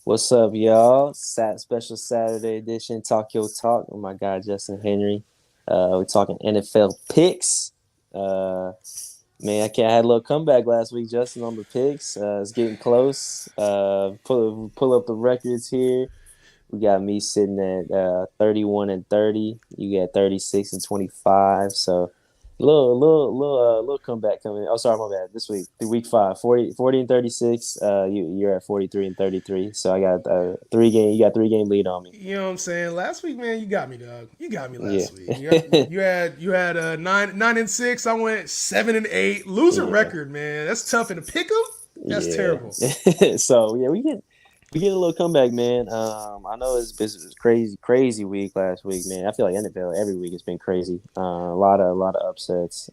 What's up, y'all? Special Saturday edition, Talk Your Talk with my guy Justin Henry. We're talking NFL picks. Man, I had a little comeback last week, Justin, on the picks. It's getting close. Pull up the records here. We got me sitting at 31 and 30. You got 36 and 25. So little comeback coming. Oh, sorry, my bad. This week, week 5, 40 and 36. You're at 43 and 33. So I got 3 game. You got 3 game lead on me. You know what I'm saying? Last week, man, you got me, dog. You got me Yeah, last week. You had nine and six. I went 7-8. Losing yeah, record, man. That's tough. And to pick 'em, that's yeah. terrible. So yeah, we get a little comeback, man. I know it was crazy week last week, man. I feel like NFL every week has been crazy. A lot of upsets.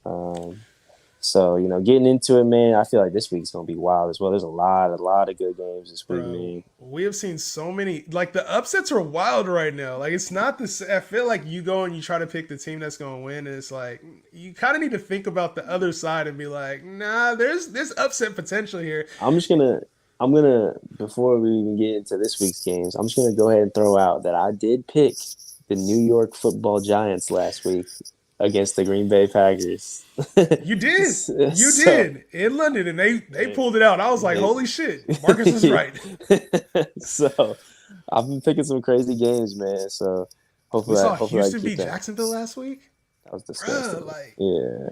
So, getting into it, man, I feel like this week's gonna be wild as well. There's a lot of good games this week, Bro, man. we have seen so many. Like the upsets are wild right now. Like it's not this. I feel like you go and you try to pick the team that's going to win, and it's like you kind of need to think about the other side and be like, nah, there's upset potential here. I'm just gonna I'm gonna before we even get into this week's games, I'm just gonna go ahead and throw out that I did pick the New York Football Giants last week against the Green Bay Packers. You did, you So, did in London, and they man, pulled it out. I was like, they, holy shit, Marcus was right. so I've been picking some crazy games, man. So We hopefully saw hopefully I Houston keep beat that. Jacksonville last week, That was bruh. disgusting. Like Yeah.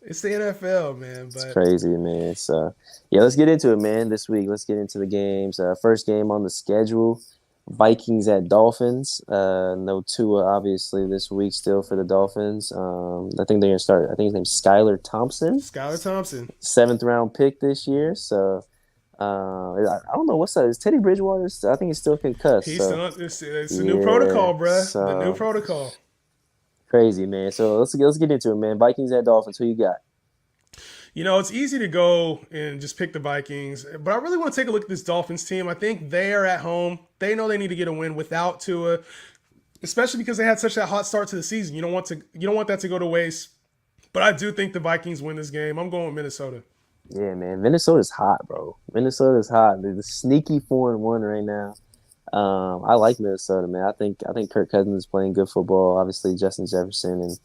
it's the NFL, man. It's But crazy, man. So, yeah, let's get into it, man. This week, let's get into the games. First game on the schedule: Vikings at Dolphins. No Tua, obviously, this week still for the Dolphins. I think they're gonna start. I think his name's Skylar Thompson, Skylar Thompson, 7th round pick this year. So, I don't know what's that. Is Teddy Bridgewater? I think he's still concussed. he's So, still. It's a new yeah. protocol, bruh. The new So protocol. crazy, man. So let's get into it, man. Vikings at Dolphins. Who you got? You know, it's easy to go and just pick the Vikings, but I really want to take a look at this Dolphins team. I think they are at home. They know they need to get a win without Tua, especially because they had such a hot start to the season. You don't want that to go to waste. But I do think the Vikings win this game. I'm going with Minnesota. Yeah, man. Minnesota's hot, bro. Minnesota's hot. They're the sneaky 4-1 right now. I like Minnesota, man. I think Kirk Cousins is playing good football. Obviously, Justin Jefferson, and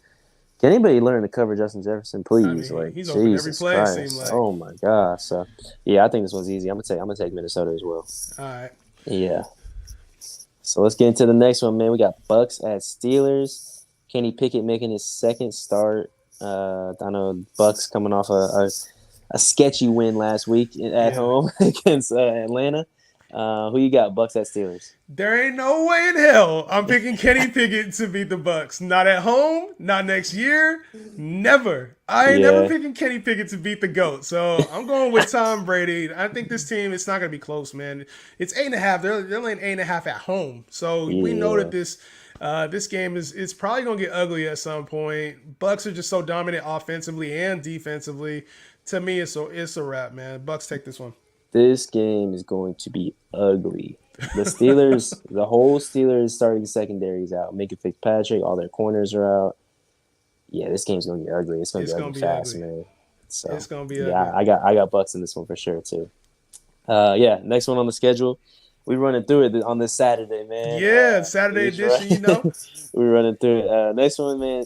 can anybody learn to cover Justin Jefferson, I please? mean, Like he's open every Jesus play. It seemed Christ. like. Oh my gosh. So yeah, I think this one's easy. I'm gonna take Minnesota as well. All right. Yeah. So let's get into the next one, man. We got Bucks at Steelers. Kenny Pickett making his second start. I know Bucks coming off a sketchy win last week at Yeah. home against Atlanta. Who you got? Bucks at Steelers. There ain't no way in hell I'm picking Kenny Pickett to beat the Bucks. Not at home, not next year, never. I ain't never Yeah, picking Kenny Pickett to beat the GOAT. So I'm going with Tom Brady. I think this team, it's not gonna be close, man. It's 8.5. They're laying 8.5 at home. So we know that yeah. this game is probably gonna get ugly at some point. Bucks are just so dominant offensively and defensively. To me, it's a wrap, man. Bucks take this one. This game is going to be ugly. The Steelers, the whole Steelers starting secondary is out. Minka Fitzpatrick, all their corners are out. Yeah, this game's gonna get ugly. It's gonna It's get gonna ugly be fast, ugly. man. So It's gonna be ugly. yeah, I got Bucks in this one for sure too. Yeah, next one on the schedule. We running through it on this Saturday, man. Yeah, Saturday edition, you know. We running through it. Next one, man.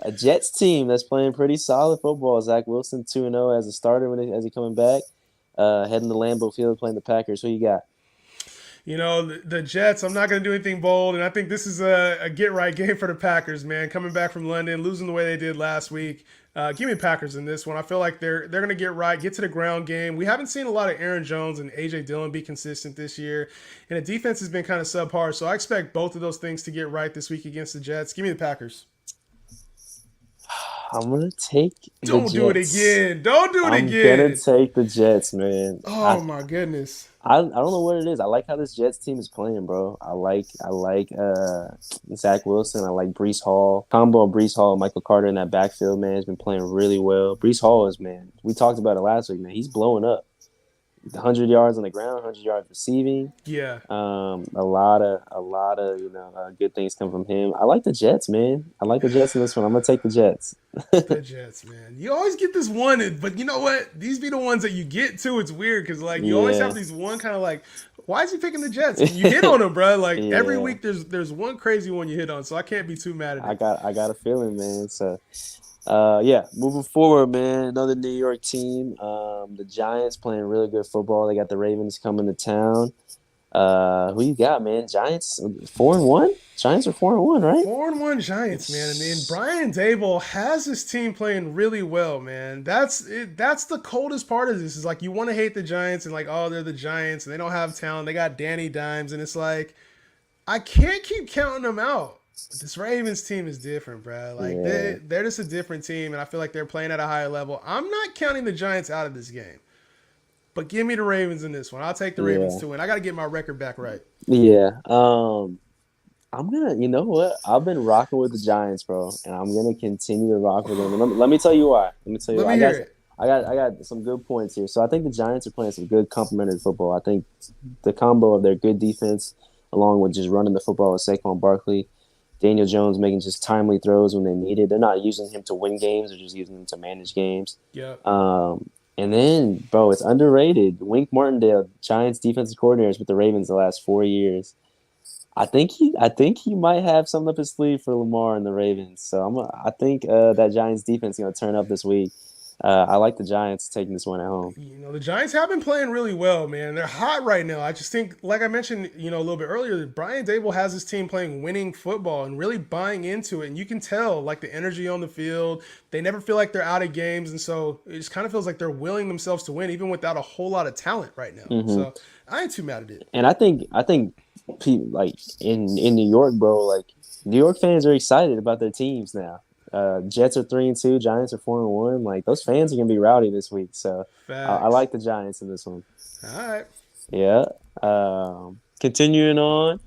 A Jets team that's playing pretty solid football. Zach Wilson 2-0 as a starter as he coming back. Heading to Lambeau Field playing the Packers. Who you got? You know, the Jets, I'm not going to do anything bold, and I think this is a get right game for the Packers, man. Coming back from London, losing the way they did last week. Give me Packers in this one. I feel like they're going to get right, get to the ground game. We haven't seen a lot of Aaron Jones and A.J. Dillon be consistent this year, and the defense has been kind of subpar. So I expect both of those things to get right this week against the Jets. Give me the Packers. I'm gonna take the Don't do it Jets. again. Don't do it I'm gonna again. take the Jets, man. Oh, my goodness. I don't know what it is. I like how this Jets team is playing, bro. I like Zach Wilson. I like Brees Hall. Combo of Brees Hall and Michael Carter in that backfield, man, has been playing really well. Brees Hall is, man. We talked about it last week, man. He's blowing up. 100 yards on the ground, 100 yards receiving. Yeah. A lot of good things come from him. I like the Jets, man. I like the Jets in this one. I'm gonna take the Jets. The Jets, man. You always get this one, but you know what? These be the ones that you get too. It's weird because like you always have Yeah, these one kind of like, why is he picking the Jets? And you hit on them, bro. Like every yeah. week, there's one crazy one you hit on, so I can't be too mad at I it. got I got a feeling, man. So, yeah, moving forward, man. Another New York team. The Giants playing really good football. They got the Ravens coming to town. Who you got, man? Giants 4-1. Giants are 4-1, right? 4-1 Giants, man, and then Brian Dable has his team playing really well, man. That's it. That's the coldest part of this. Is like you want to hate the Giants and like, oh, they're the Giants and they don't have talent. They got Danny Dimes, and it's like I can't keep counting them out. But this Ravens team is different, bro. Like Yeah, they're just a different team, and I feel like they're playing at a higher level. I'm not counting the Giants out of this game, but give me the Ravens in this one. I'll take the Ravens yeah, to win. I got to get my record back right. yeah. I'm gonna, you know what? I've been rocking with the Giants, bro, and I'm gonna continue to rock with them. And let me tell you why. Let me tell you Let why. me hear it. I got some good points here. So I think the Giants are playing some good complementary football. I think the combo of their good defense, along with just running the football with Saquon Barkley, Daniel Jones making just timely throws when they need it. They're not using him to win games; they're just using him to manage games. Yep. And then, bro, it's underrated. Wink Martindale, Giants defensive coordinators with the Ravens the last 4 years. I think he might have something up his sleeve for Lamar and the Ravens. So I think that Giants defense is gonna turn up this week. I like the Giants taking this one at home. The Giants have been playing really well, man. They're hot right now. I just think, like I mentioned, a little bit earlier, that Brian Dable has his team playing winning football and really buying into it. And you can tell, like the energy on the field, they never feel like they're out of games, and so it just kind of feels like they're willing themselves to win, even without a whole lot of talent right now. Hmm. So I ain't too mad at it. And I think like in New York, bro, like New York fans are excited about their teams now. Jets are 3-2, Giants are 4-1. Like those fans are gonna be rowdy this week. So I Facts. like the Giants in this one. All right. Yeah. Continuing on.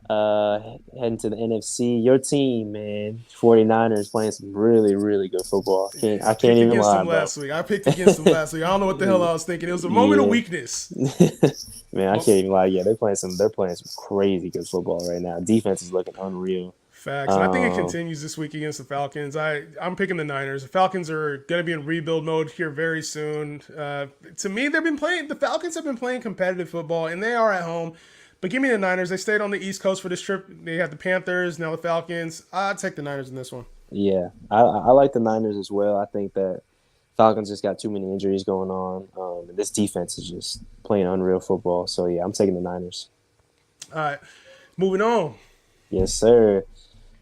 Heading to the NFC, your team, man, 49ers playing some really, really good football. Yeah, I I can't picked even against lie, them bro. last week. I picked against them last week. I don't know what the hell I was thinking. It was a moment of Yeah, weakness. man, I Well, can't even lie. Yeah, they're playing some crazy good football right now. Defense is looking unreal. facts, and I think it Um, continues this week against the Falcons. I'm picking the Niners. The Falcons are going to be in rebuild mode here very soon. To me, the Falcons have been playing competitive football, and they are at home. But give me the Niners. They stayed on the East Coast for this trip. They have the Panthers, now the Falcons. I'd take the Niners in this one. yeah, I like the Niners as well. I think that Falcons just got too many injuries going on. And this defense is just playing unreal football. So yeah, I'm taking the Niners. All right, moving on. Yes, sir.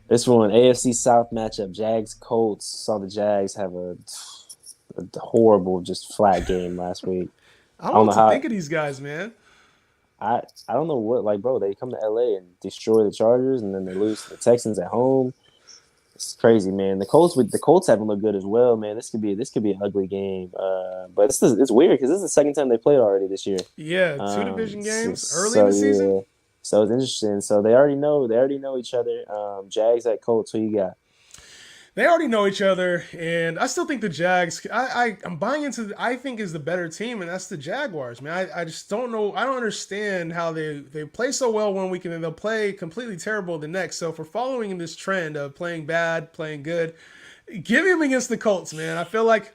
This one, AFC South matchup, Jags Colts. Saw the Jags have a horrible, just flat game last week. I don't I know don't what know to how. think of these guys, man. I don't know what, like, bro. They come to LA and destroy the Chargers, and then they lose to the Texans at home. It's crazy, man. The Colts haven't looked good as well, man. This could be an ugly game. But it's weird because this is the second time they played already this year. Yeah, two division So, games early in so the season. yeah, so it's interesting. So they already know each other. Jags at Colts. Who you got? They already know each other, and I still think the Jags. I'm buying into. I think is the better team, and that's the Jaguars, man. I just don't know. I don't understand how they play so well one week and then they'll play completely terrible the next. So for following this trend of playing bad, playing good, give him against the Colts, man. I feel like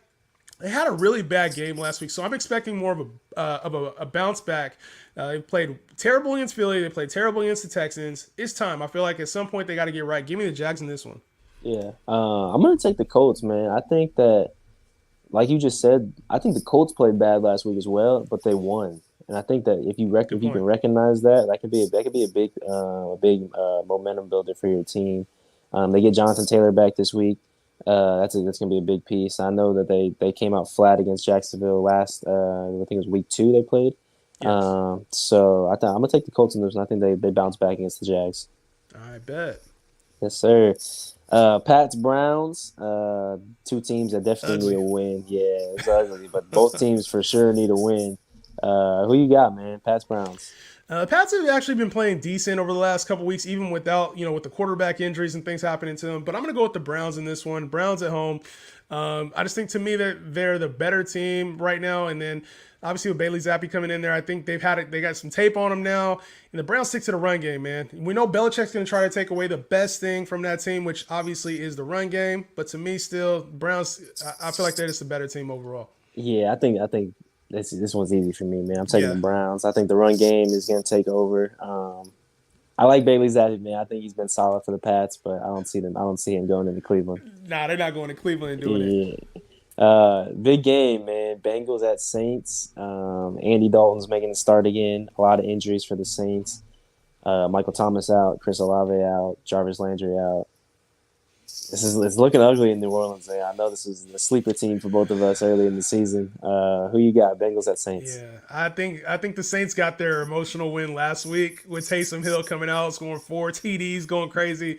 they had a really bad game last week, so I'm expecting more of a bounce back. They played terrible against Philly. They played terrible against the Texans. It's time. I feel like at some point they got to get right. Give me the Jags in this one. Yeah, I'm gonna take the Colts, man. I think that, like you just said, I think the Colts played bad last week as well, but they won. And I think that Good if you can point. recognize that, that could be a big momentum builder for your team. They get Jonathan Taylor back this week. That's gonna be a big piece. I know that they came out flat against Jacksonville last. I think it was week 2 they played. Yes, So I'm gonna take the Colts in this, and I think they bounce back against the Jags. I bet. Yes, sir. Pats Browns, two teams that definitely need Ugly. a win. Yeah, it's ugly, but both teams for sure need a win. Who you got, man? Pats Browns. Pats have actually been playing decent over the last couple weeks, even without with the quarterback injuries and things happening to them. But I'm going to go with the Browns in this one. Browns at home. I just think to me that they're the better team right now. And then Obviously, with Bailey Zappi coming in there, I think they got some tape on him now. And the Browns stick to the run game, man. We know Belichick's going to try to take away the best thing from that team, which obviously is the run game. But to me, still, Browns, I feel like they're just a better team overall. Yeah, I think this one's easy for me, man. I'm taking Yeah. the Browns. I think the run game is going to take over. I like Bailey Zappi, man. I think he's been solid for the Pats, but I don't see them. I don't see him going into Cleveland. Nah, they're not going to Cleveland and doing it. Yeah. Big game, man. Bengals at Saints. Andy Dalton's making the start again. A lot of injuries for the Saints. Michael Thomas out. Chris Olave out. Jarvis Landry out. It's looking ugly in New Orleans. Man. I know this was a sleeper team for both of us early in the season. Who you got? Bengals at Saints. Yeah, I think the Saints got their emotional win last week with Taysom Hill coming out, scoring 4 TDs, going crazy.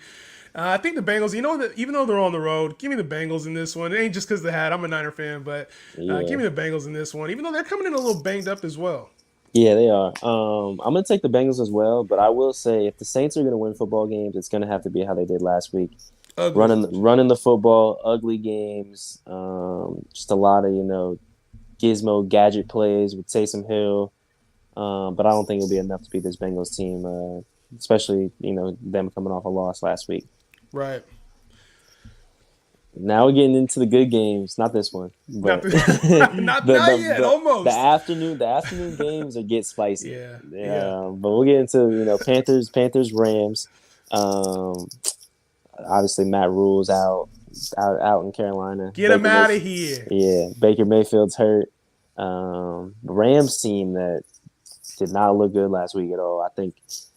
I think the Bengals, that even though they're on the road, give me the Bengals in this one. It ain't just because the hat. I'm a Niner fan, but Yeah. give me the Bengals in this one, even though they're coming in a little banged up as well. Yeah, they are. I'm gonna take the Bengals as well, but I will say if the Saints are gonna win football games, it's gonna have to be how they did last week. Ugly. Running the football, ugly games, just a lot of gizmo gadget plays with Taysom Hill, but I don't think it'll be enough to beat this Bengals team, especially them coming off a loss last week. Right. Now we're getting into the good games, not this one, but Not yet, almost. The afternoon games are get spicy. Yeah. But we'll get into Panthers Rams. Obviously, Matt Rule's out in Carolina. Get him out of here. Yeah, Baker Mayfield's hurt. The Rams team that did not look good last week at all. I think,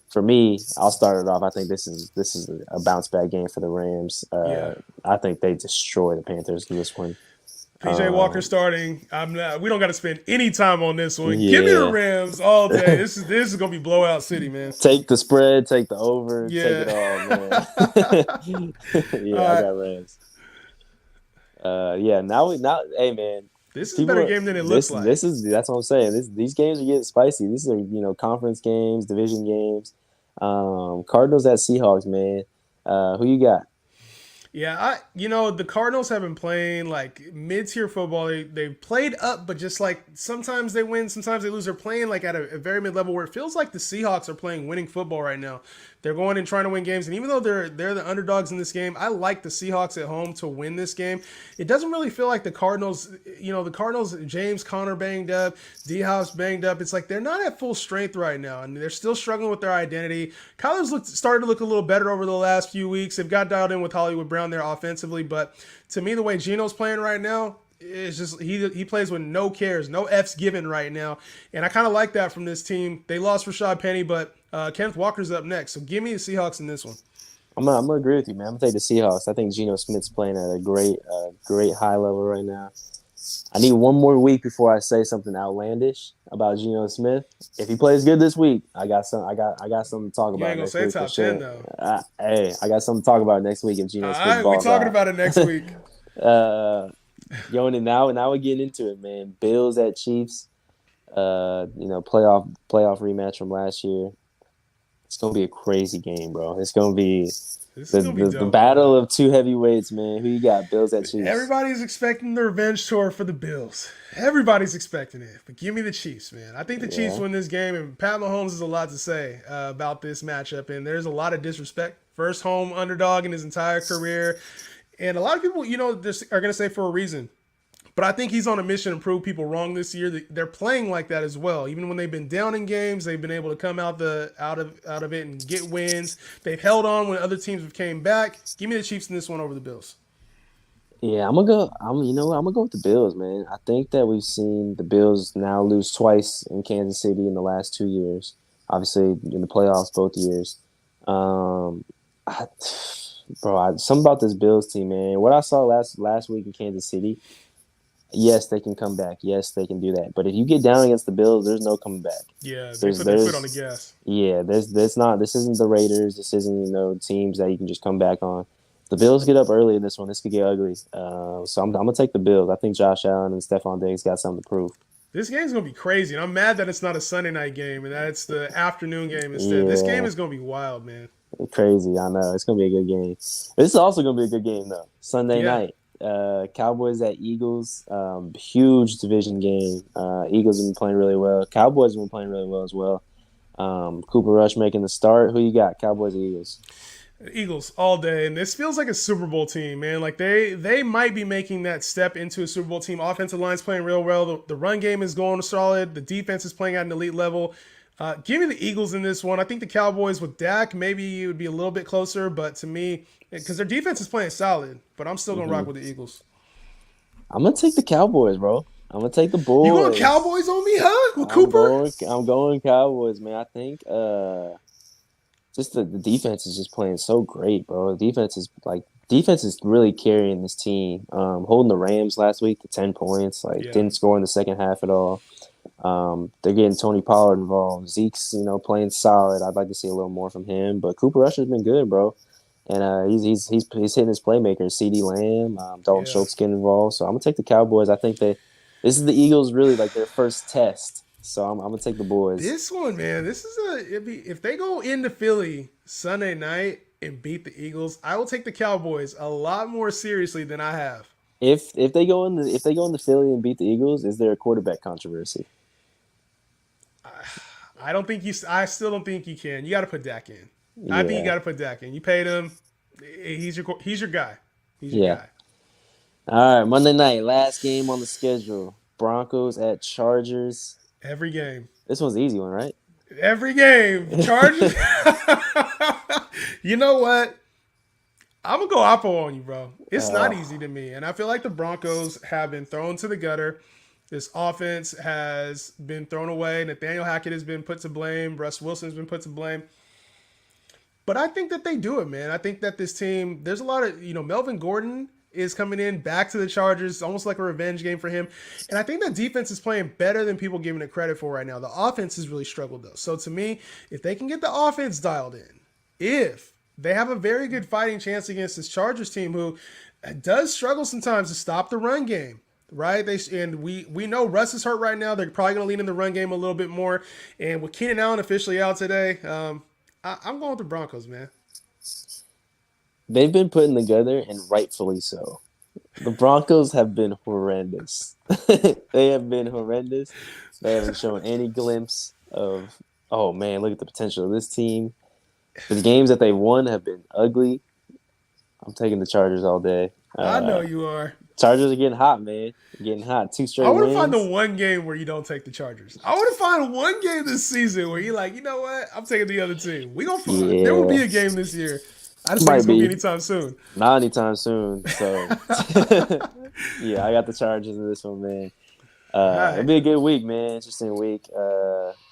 for me, I'll start it off. I think this is a bounce back game for the Rams. I think they destroy the Panthers in this one. PJ Walker starting. We don't got to spend any time on this one. Yeah. Give me the Rams all day. This is gonna be blowout city, man. Take the spread, take the over, Yeah. take it all, man. I got Rams. Hey man, This is a better game than it looks like. That's what I'm saying. These games are getting spicy. These are conference games, division games. Cardinals at Seahawks, man. Who you got? Yeah, the Cardinals have been playing like mid-tier football. They played up, but just like sometimes they win, sometimes they lose. They're playing like at a very mid-level where it feels like the Seahawks are playing winning football right now. They're going and trying to win games, and even though they're the underdogs in this game, I like the Seahawks at home to win this game. It doesn't really feel like the Cardinals. The Cardinals, James Conner banged up, D-Hop's banged up. It's like they're not at full strength right now, and they're still struggling with their identity. Kyler's started to look a little better over the last few weeks. They've got dialed in with Hollywood Brown there offensively, but to me, the way Geno's playing right now, it's just he plays with no cares, no F's given right now, and I kind of like that from this team. They lost Rashad Penny, but Kenneth Walker's up next, so give me the Seahawks in this one. I'm gonna agree with you, man. I'm gonna take the Seahawks. I think Geno Smith's playing at a great high level right now. I need one more week before I say something outlandish about Geno Smith. If he plays good this week, I got something to talk about. You ain't gonna say top 10 though. I got something to talk about next week if Geno Smith All right, balls we're talking out. about it next week. And now we're getting into it, man. Bills at Chiefs. Playoff rematch from last year. It's gonna be a crazy game, bro. It's gonna be the battle of two heavyweights, man. Who you got? Bills at Chiefs. Everybody's expecting the revenge tour for the Bills. Everybody's expecting it, but give me the Chiefs, man. I think the Chiefs win this game, and Pat Mahomes has a lot to say about this matchup, and there's a lot of disrespect. First home underdog in his entire career, and a lot of people, are going to say for a reason. But I think he's on a mission to prove people wrong this year. They're playing like that as well. Even when they've been down in games, they've been able to come out of it and get wins. They've held on when other teams have came back. Give me the Chiefs in this one over the Bills. Yeah, I'm gonna go. I'm gonna go with the Bills, man. I think that we've seen the Bills now lose twice in Kansas City in the last 2 years. Obviously, in the playoffs both years. Something about this Bills team, man. What I saw last week in Kansas City. Yes, they can come back. Yes, they can do that. But if you get down against the Bills, there's no coming back. Yeah, they put their foot on the gas. Yeah, there's not. This isn't the Raiders. This isn't teams that you can just come back on. The Bills get up early in this one. This could get ugly. So I'm gonna take the Bills. I think Josh Allen and Stephon Diggs got something to prove. This game's gonna be crazy, and I'm mad that it's not a Sunday night game and that it's the afternoon game instead. Yeah. This game is gonna be wild, man. Crazy, I know. It's gonna be a good game. This is also gonna be a good game though. Sunday night. Cowboys at Eagles. Huge division game. Eagles have been playing really well. Cowboys have been playing really well as well. Cooper Rush making the start. Who you got? Cowboys or Eagles? Eagles all day, and this feels like a Super Bowl team, man. Like they might be making that step into a Super Bowl team. Offensive line's playing real well. The run game is going solid. The defense is playing at an elite level. Give me the Eagles in this one. I think the Cowboys with Dak, maybe it would be a little bit closer, but to me, because their defense is playing solid, but I'm still gonna rock with the Eagles. I'm gonna take the Cowboys, bro. I'm gonna take the boys. You going Cowboys on me, huh? With Cooper? I'm going Cowboys, man. I think just the defense is just playing so great, bro. Defense is really carrying this team. Holding the Rams last week to 10 points, didn't score in the second half at all. They're getting Tony Pollard involved. Zeke's, playing solid. I'd like to see a little more from him, but Cooper Rush has been good, bro. And he's hitting his playmakers. CeeDee Lamb, Dalton Schultz getting involved. So I'm gonna take the Cowboys. I think this is the Eagles really like their first test. So I'm gonna take the boys. This one, man, if they go into Philly Sunday night and beat the Eagles, I will take the Cowboys a lot more seriously than I have. If they go into Philly and beat the Eagles, is there a quarterback controversy? I still don't think you can. You got to put Dak in. Yeah. I think you got to put Dak in. You paid him. He's your guy. He's your guy. All right, Monday night, last game on the schedule. Broncos at Chargers. Every game. This one's an easy one, right? Every game. Chargers. You know what? I'm going to go Oppo on you, bro. It's not easy to me. And I feel like the Broncos have been thrown to the gutter. This offense has been thrown away. Nathaniel Hackett has been put to blame. Russ Wilson has been put to blame. But I think that they do it, man. I think that this team, there's a lot of, Melvin Gordon is coming in back to the Chargers, almost like a revenge game for him. And I think that defense is playing better than people giving it credit for right now. The offense has really struggled, though. So to me, if they can get the offense dialed in, if they have a very good fighting chance against this Chargers team who does struggle sometimes to stop the run game, right? We know Russ is hurt right now. They're probably going to lean in the run game a little bit more. And with Keenan Allen officially out today, I'm going with the Broncos, man. They've been put in together, and rightfully so. The Broncos have been horrendous. They have been horrendous. They haven't shown any glimpse of, oh, man, look at the potential of this team. The games that they won have been ugly. I'm taking the Chargers all day. I know you are. Chargers are getting hot, man. Getting hot. 2 straight wins. I want to find the one game where you don't take the Chargers. I want to find one game this season where you're like, you know what? I'm taking the other team. We gonna find. Yeah. There will be a game this year. I just think it's going to be anytime soon. Not anytime soon. So, yeah, I got the Chargers in this one, man. Right. It'll be a good week, man. Interesting week.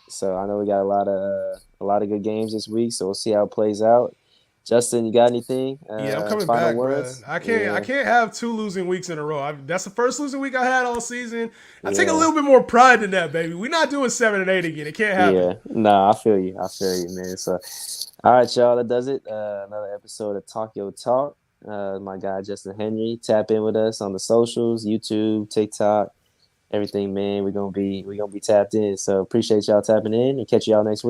So I know we got a lot of good games this week. So we'll see how it plays out. Justin, you got anything? Yeah, I'm coming back, words? Bro. I can't have 2 losing weeks in a row. That's the first losing week I had all season. I take a little bit more pride in that, baby. We're not doing 7 and 8 again. It can't happen. Yeah, no, I feel you, man. So, all right, y'all, that does it. Another episode of Talk Yo Talk. My guy Justin Henry. Tap in with us on the socials, YouTube, TikTok, everything, man. We're gonna be tapped in. So appreciate y'all tapping in and catch y'all next week.